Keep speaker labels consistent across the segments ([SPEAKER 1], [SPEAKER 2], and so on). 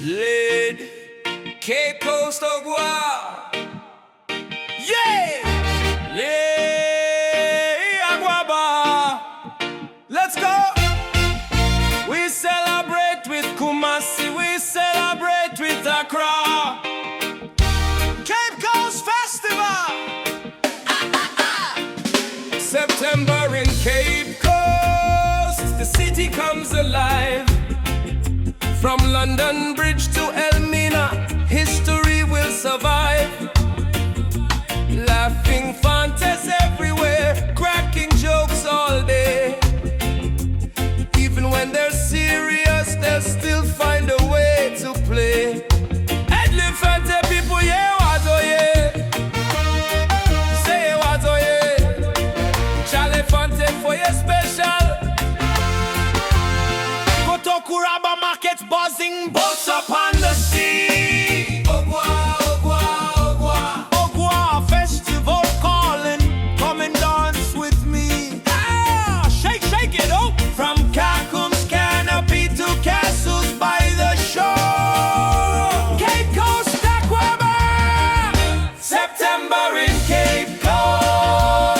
[SPEAKER 1] Lead, Cape Coast, OGUAA. Yeah! Yeah, OGUAA. Let's go! We celebrate with Kumasi, we celebrate with Accra. Cape Coast Festival! September in Cape Coast, the city comes alive. From London Bridge to Elmina, history will survive. Laughing fantas everywhere, cracking jokes all day. Even when they're serious, they'll still find a way to play. Elephante people, yeah, wazo, yeah. Say wazo, yeah. Chalefante for your special. Kuraba markets buzzing, boats upon the sea. OGUAA, OGUAA, OGUAA. OGUAA festival calling, come and dance with me. Ah, shake, shake it up. From Kakum's canopy to castles by the shore. Cape Coast, OGUAA. September in Cape Coast.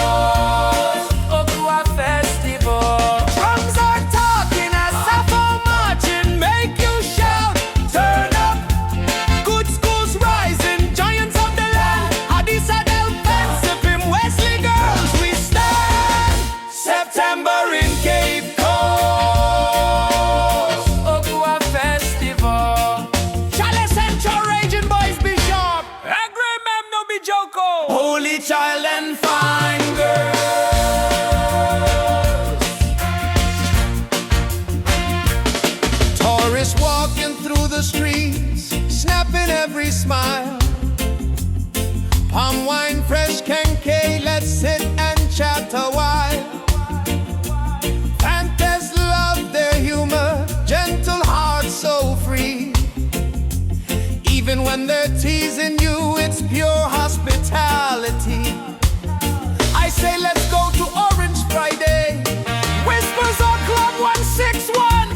[SPEAKER 1] OGUAA festival. Drums are talking as make you shout, turn up. Good schools rising, giants of the land. Hadisa Del Pensipim, Wesley girls, we stand. September in Cape Coast, OGUAA festival. Chale Central raging boys be sharp. Angry mem no be joko. Holy child and fine girls. Tourists walking through the streets, snapping every smile. Palm wine, fresh Kenkey, let's sit and chat a while. Fantas love their humor, gentle hearts so free. Even when they're teasing you, it's pure hospitality. I say let's go to Orange Friday. Whispers or Club 161.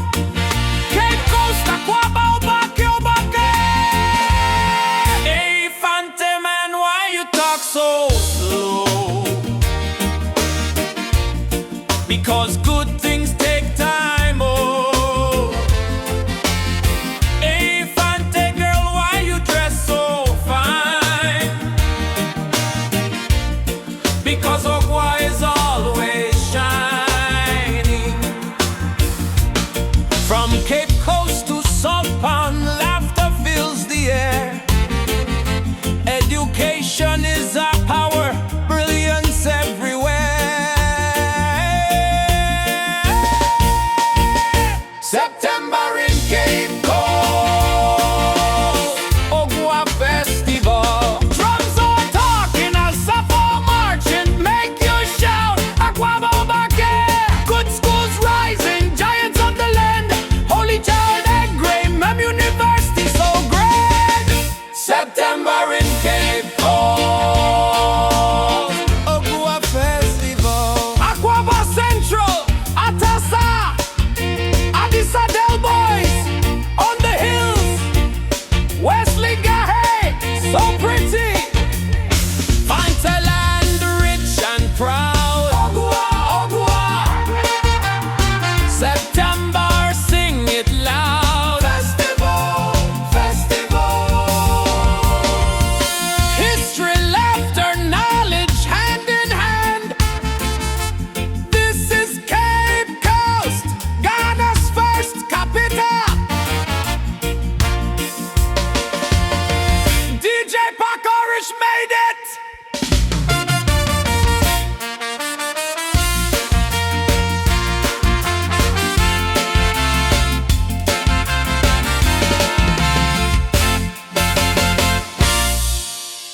[SPEAKER 1] Cape Coast, Aquaba, Obake, Obake. Hey, Fante man, why you talk so slow? Because good things take time, oh. Hey, Fante girl, why you dress so fine? Because OGUAA is always shining. From Cape Coast to Salt Pond, laughter fills the air. Education is